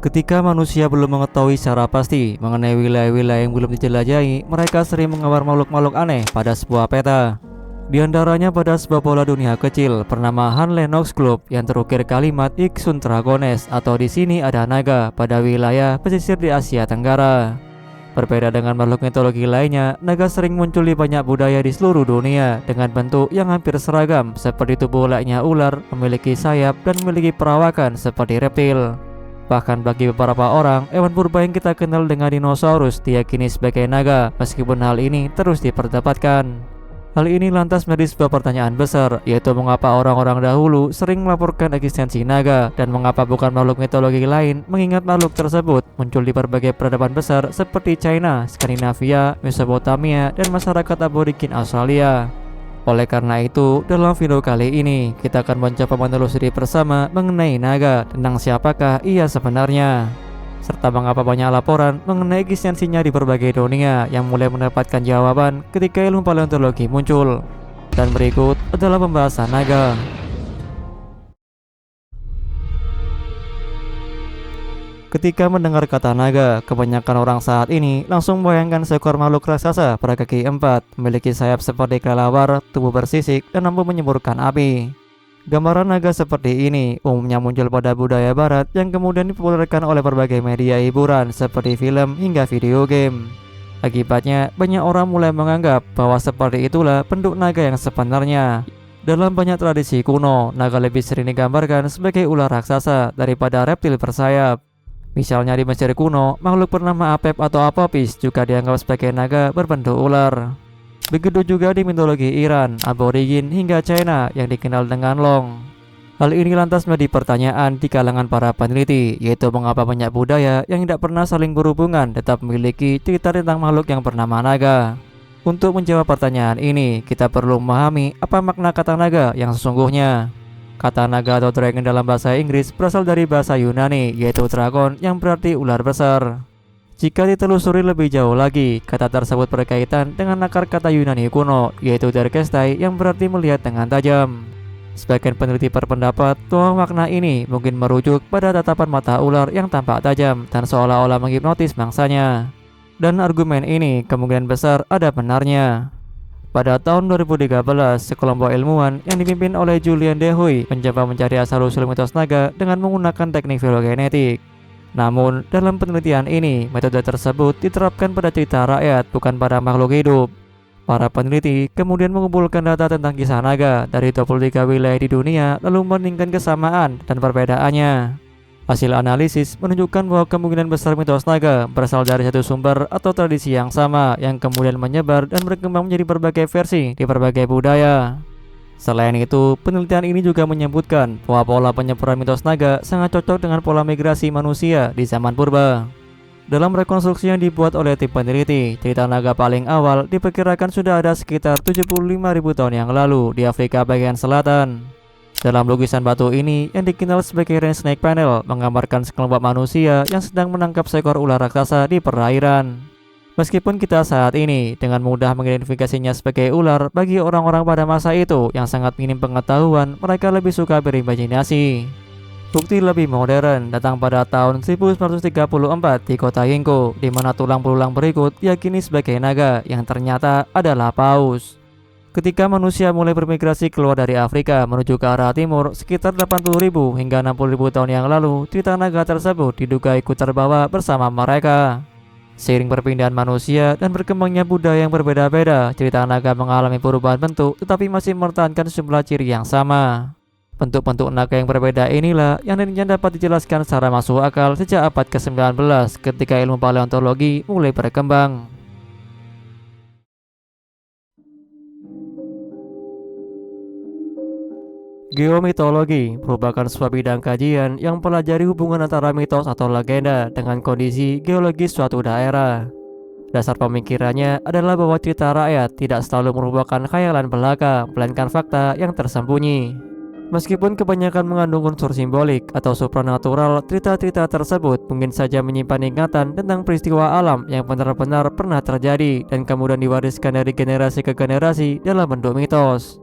Ketika manusia belum mengetahui secara pasti mengenai wilayah-wilayah yang belum dijelajahi, mereka sering menggambar makhluk-makhluk aneh pada sebuah peta. Di antaranya pada sebuah pola dunia kecil bernama Han Lennox Globe yang terukir kalimat Ixun Dragones atau di sini ada naga pada wilayah pesisir di Asia Tenggara. Berbeda dengan makhluk mitologi lainnya, naga sering muncul di banyak budaya di seluruh dunia dengan bentuk yang hampir seragam seperti tubuh layaknya ular, memiliki sayap, dan memiliki perawakan seperti reptil. Bahkan bagi beberapa orang, hewan purba yang kita kenal dengan dinosaurus diyakini sebagai naga, meskipun hal ini terus diperdebatkan. Hal ini lantas menjadi sebuah pertanyaan besar, yaitu mengapa orang-orang dahulu sering melaporkan eksistensi naga dan mengapa bukan makhluk mitologi lain, mengingat makhluk tersebut muncul di berbagai peradaban besar seperti China, Skandinavia, Mesopotamia, dan masyarakat aborigin Australia. Oleh karena itu, dalam video kali ini kita akan mencoba menelusuri bersama mengenai naga, tentang siapakah ia sebenarnya, serta mengapa banyak laporan mengenai eksistensinya di berbagai dunia yang mulai mendapatkan jawaban ketika ilmu paleontologi muncul. Dan berikut adalah pembahasan naga. Ketika mendengar kata naga, kebanyakan orang saat ini langsung membayangkan seekor makhluk raksasa berkaki empat, memiliki sayap seperti kelelawar, tubuh bersisik, dan mampu menyemburkan api. Gambaran naga seperti ini umumnya muncul pada budaya barat yang kemudian dipopulerkan oleh berbagai media hiburan seperti film hingga video game. Akibatnya, banyak orang mulai menganggap bahwa seperti itulah bentuk naga yang sebenarnya. Dalam banyak tradisi kuno, naga lebih sering digambarkan sebagai ular raksasa daripada reptil bersayap. Misalnya di Mesir kuno, makhluk bernama Apep atau Apopis juga dianggap sebagai naga berbentuk ular. Begitu juga di mitologi Iran, aborigin hingga China yang dikenal dengan Long. Hal ini lantas menjadi pertanyaan di kalangan para peneliti, yaitu mengapa banyak budaya yang tidak pernah saling berhubungan tetap memiliki cerita tentang makhluk yang bernama naga. Untuk menjawab pertanyaan ini, kita perlu memahami apa makna kata naga yang sesungguhnya. Kata naga atau dragon dalam bahasa Inggris berasal dari bahasa Yunani, yaitu dragon yang berarti ular besar. Jika ditelusuri lebih jauh lagi, kata tersebut berkaitan dengan akar kata Yunani kuno, yaitu derkestai yang berarti melihat dengan tajam. Sebagian peneliti berpendapat bahwa makna ini mungkin merujuk pada tatapan mata ular yang tampak tajam dan seolah-olah menghipnotis mangsanya. Dan argumen ini kemungkinan besar ada benarnya. Pada tahun 2013, sekelompok ilmuwan yang dipimpin oleh Julian Dehoy mencoba mencari asal-usul mitos naga dengan menggunakan teknik filogenetik. Namun, dalam penelitian ini, metode tersebut diterapkan pada cerita rakyat, bukan pada makhluk hidup. Para peneliti kemudian mengumpulkan data tentang kisah naga dari 23 wilayah di dunia, lalu membandingkan kesamaan dan perbedaannya. Hasil analisis menunjukkan bahwa kemungkinan besar mitos naga berasal dari satu sumber atau tradisi yang sama yang kemudian menyebar dan berkembang menjadi berbagai versi di berbagai budaya. Selain itu, penelitian ini juga menyebutkan bahwa pola penyebaran mitos naga sangat cocok dengan pola migrasi manusia di zaman purba. Dalam rekonstruksi yang dibuat oleh tim peneliti, cerita naga paling awal diperkirakan sudah ada sekitar 75.000 tahun yang lalu di Afrika bagian selatan. Dalam lukisan batu ini yang dikenal sebagai Rain Snake Panel menggambarkan sekelompok manusia yang sedang menangkap seekor ular raksasa di perairan. Meskipun kita saat ini dengan mudah mengidentifikasinya sebagai ular, bagi orang-orang pada masa itu yang sangat minim pengetahuan, mereka lebih suka berimajinasi. Bukti lebih modern datang pada tahun 1934 di kota Ginkgo, di mana tulang belulang berikut diyakini sebagai naga yang ternyata adalah paus. Ketika manusia mulai bermigrasi keluar dari Afrika menuju ke arah timur sekitar 80.000 hingga 60.000 tahun yang lalu, cerita naga tersebut diduga ikut terbawa bersama mereka. Seiring perpindahan manusia dan berkembangnya budaya yang berbeda-beda, cerita naga mengalami perubahan bentuk tetapi masih mempertahankan sejumlah ciri yang sama. Bentuk-bentuk naga yang berbeda inilah yang nantinya dapat dijelaskan secara masuk akal sejak abad ke-19 ketika ilmu paleontologi mulai berkembang. Geomitologi merupakan sebuah bidang kajian yang mempelajari hubungan antara mitos atau legenda dengan kondisi geologis suatu daerah. Dasar pemikirannya adalah bahwa cerita rakyat tidak selalu merupakan khayalan belaka, melainkan fakta yang tersembunyi. Meskipun kebanyakan mengandung unsur simbolik atau supranatural, cerita-cerita tersebut mungkin saja menyimpan ingatan tentang peristiwa alam yang benar-benar pernah terjadi dan kemudian diwariskan dari generasi ke generasi dalam bentuk mitos.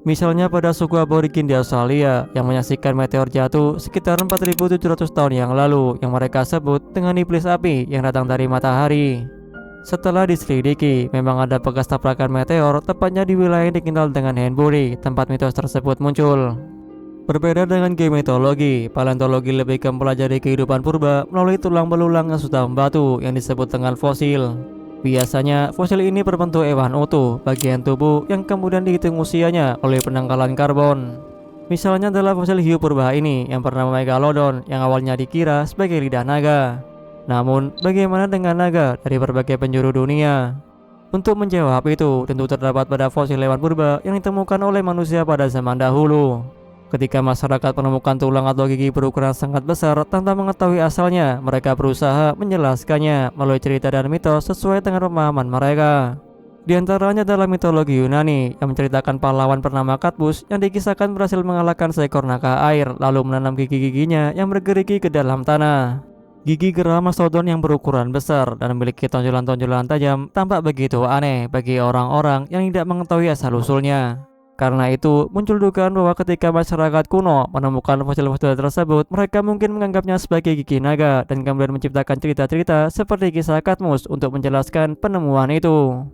Misalnya pada suku aborigin di Australia yang menyaksikan meteor jatuh sekitar 4.700 tahun yang lalu yang mereka sebut dengan iblis api yang datang dari matahari. Setelah diselidiki, memang ada bekas tabrakan meteor tepatnya di wilayah yang dikenal dengan Henbury, tempat mitos tersebut muncul. Berbeda dengan geometologi, paleontologi lebih ke mempelajari kehidupan purba melalui tulang belulang yang sudah membatu yang disebut dengan fosil. Biasanya, fosil ini berbentuk hewan utuh, bagian tubuh yang kemudian dihitung usianya oleh penangkalan karbon. Misalnya adalah fosil hiu purba ini yang bernama Megalodon yang awalnya dikira sebagai lidah naga. Namun, bagaimana dengan naga dari berbagai penjuru dunia? Untuk menjawab itu, tentu terdapat pada fosil hewan purba yang ditemukan oleh manusia pada zaman dahulu. Ketika masyarakat menemukan tulang atau gigi berukuran sangat besar tanpa mengetahui asalnya, mereka berusaha menjelaskannya melalui cerita dan mitos sesuai dengan pemahaman mereka. Di antaranya adalah mitologi Yunani yang menceritakan pahlawan bernama Cadmus yang dikisahkan berhasil mengalahkan seekor naga air lalu menanam gigi-giginya yang bergerigi ke dalam tanah. Gigi geram mastodon yang berukuran besar dan memiliki tonjolan-tonjolan tajam tampak begitu aneh bagi orang-orang yang tidak mengetahui asal-usulnya. Karena itu, muncul dugaan bahwa ketika masyarakat kuno menemukan fosil-fosil tersebut, mereka mungkin menganggapnya sebagai gigi naga dan kemudian menciptakan cerita-cerita seperti kisah Cadmus untuk menjelaskan penemuan itu.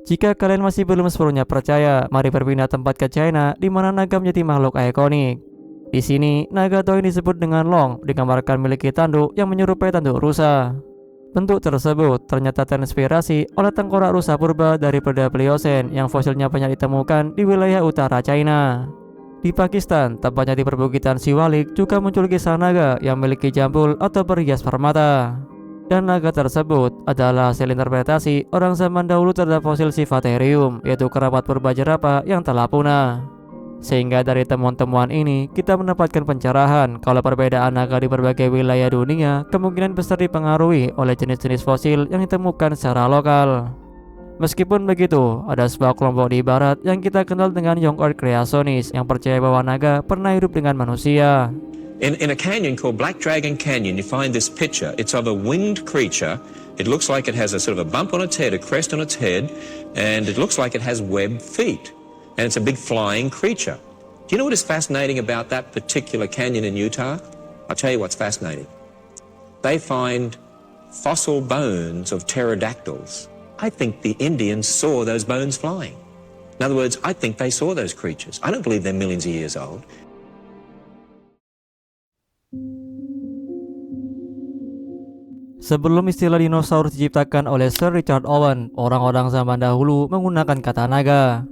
Jika kalian masih belum sepenuhnya percaya, mari berpindah tempat ke China, di mana naga menjadi makhluk ikonik. Di sini, naga atau yang disebut dengan long digambarkan memiliki tanduk yang menyerupai tanduk rusa. Bentuk tersebut ternyata terinspirasi oleh tengkorak rusa purba dari pada Pliocene yang fosilnya banyak ditemukan di wilayah utara China. Di Pakistan, tepatnya di perbukitan Siwalik, juga muncul kisah naga yang memiliki jambul atau berhias permata. Dan naga tersebut adalah hasil interpretasi orang zaman dahulu terhadap fosil Siffaterium, yaitu kerabat purba jerapah yang telah punah. Sehingga dari temuan-temuan ini, kita mendapatkan pencerahan kalau perbedaan naga di berbagai wilayah dunia kemungkinan besar dipengaruhi oleh jenis-jenis fosil yang ditemukan secara lokal. Meskipun begitu, ada sebuah kelompok di barat yang kita kenal dengan Young Earth Creationist yang percaya bahwa naga pernah hidup dengan manusia. In a canyon called Black Dragon Canyon, you find this picture. It's of a winged creature. It looks like it has a sort of a bump on its head, a crest on its head, and it looks like it has webbed feet. And it's a big flying creature. Do you know what is fascinating about that particular canyon in Utah? I'll tell you what's fascinating. They find fossil bones of pterodactyls. I think the Indians saw those bones flying. In other words, I think they saw those creatures. I don't believe they're millions of years old. Sebelum istilah dinosaurus diciptakan oleh Sir Richard Owen, orang-orang zaman dahulu menggunakan kata naga.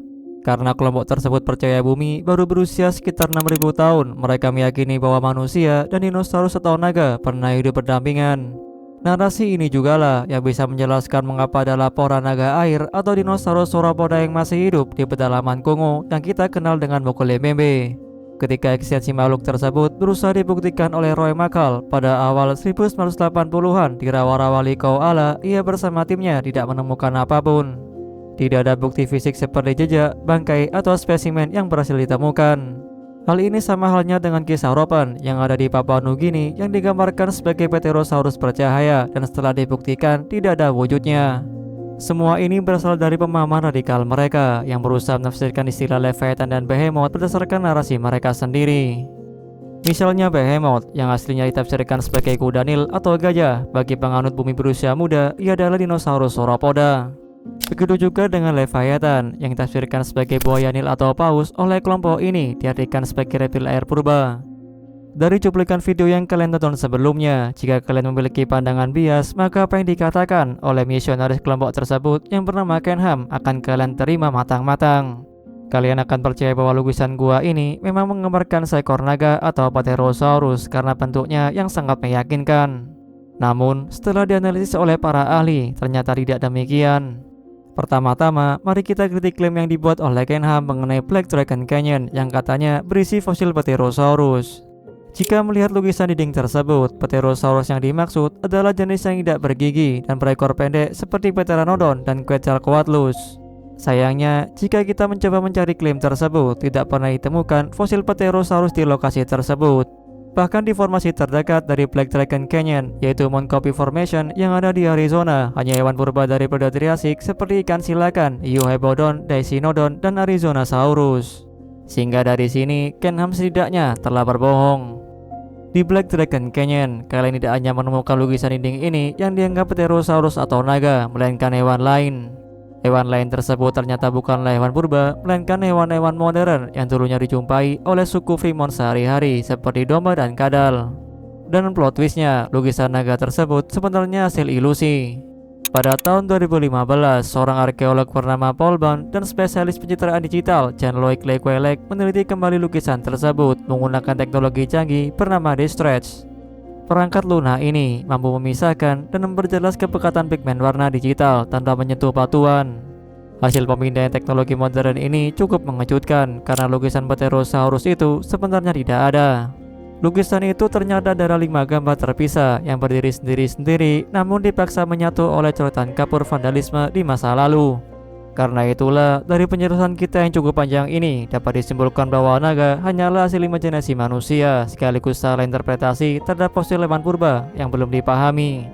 Karena kelompok tersebut percaya bumi baru berusia sekitar 6.000 tahun, mereka meyakini bahwa manusia dan dinosaurus atau naga pernah hidup berdampingan. Narasi ini jugalah yang bisa menjelaskan mengapa ada laporan naga air atau dinosaurus sauropoda yang masih hidup di pedalaman Kongo yang kita kenal dengan Mokolembe. Ketika eksistensi makhluk tersebut berusaha dibuktikan oleh Roy Makal pada awal 1980-an di rawa-rawa Likau Ala, ia bersama timnya tidak menemukan apapun. Tidak ada bukti fisik seperti jejak, bangkai, atau spesimen yang berhasil ditemukan. Hal ini sama halnya dengan kisah Ropan yang ada di Papua Nugini yang digambarkan sebagai Pterosaurus bercahaya dan setelah dibuktikan tidak ada wujudnya. Semua ini berasal dari pemahaman radikal mereka yang berusaha menafsirkan istilah Leviathan dan Behemoth berdasarkan narasi mereka sendiri. Misalnya Behemoth yang aslinya ditafsirkan sebagai kuda Nil atau gajah, bagi penganut bumi berusia muda ia adalah dinosaurus sauropoda. Begitu juga dengan Leviathan yang ditafsirkan sebagai buaya Nil atau paus oleh kelompok ini diartikan sebagai reptil air purba. Dari cuplikan video yang kalian tonton sebelumnya, jika kalian memiliki pandangan bias, maka apa yang dikatakan oleh misionaris kelompok tersebut yang bernama Kenham akan kalian terima matang-matang. Kalian akan percaya bahwa lukisan gua ini memang menggambarkan seekor naga atau Pterosaurus karena bentuknya yang sangat meyakinkan. Namun, setelah dianalisis oleh para ahli, ternyata tidak demikian. Pertama-tama, mari kita kritik klaim yang dibuat oleh Kenham mengenai Black Dragon Canyon yang katanya berisi fosil Pterosaurus. Jika melihat lukisan dinding tersebut, Pterosaurus yang dimaksud adalah jenis yang tidak bergigi dan berekor pendek seperti Pteranodon dan Quetzalcoatlus. Sayangnya, jika kita mencoba mencari klaim tersebut, tidak pernah ditemukan fosil Pterosaurus di lokasi tersebut. Bahkan di formasi terdekat dari Black Dragon Canyon, yaitu Mount Copy Formation yang ada di Arizona, hanya hewan purba dari periode Triasik seperti ikan silakan, Eohypodon, Dicynodon, dan Arizonasaurus. Sehingga dari sini Kenham setidaknya telah berbohong. Di Black Dragon Canyon, kalian tidak hanya menemukan lukisan dinding ini yang dianggap pterosaurus atau naga, melainkan hewan lain. Hewan lain tersebut ternyata bukanlah hewan purba, melainkan hewan-hewan modern yang dulunya dijumpai oleh suku Vimon sehari-hari seperti domba dan kadal. Dan plot twistnya, lukisan naga tersebut sebenarnya hasil ilusi. Pada tahun 2015, seorang arkeolog bernama Paul Bond dan spesialis pencitraan digital Jean-Loic Lequelec meneliti kembali lukisan tersebut menggunakan teknologi canggih bernama D-Stretch. Perangkat lunak ini mampu memisahkan dan memperjelas kepekatan pigmen warna digital tanpa menyentuh batuan. Hasil pemindaian teknologi modern ini cukup mengejutkan karena lukisan Pterosaurus itu sebenarnya tidak ada. Lukisan itu ternyata dari 5 gambar terpisah yang berdiri sendiri-sendiri namun dipaksa menyatu oleh coretan kapur vandalisme di masa lalu. Karena itulah, dari penjelasan kita yang cukup panjang ini dapat disimpulkan bahwa naga hanyalah hasil imajinasi manusia sekaligus salah interpretasi terhadap fosil hewan purba yang belum dipahami.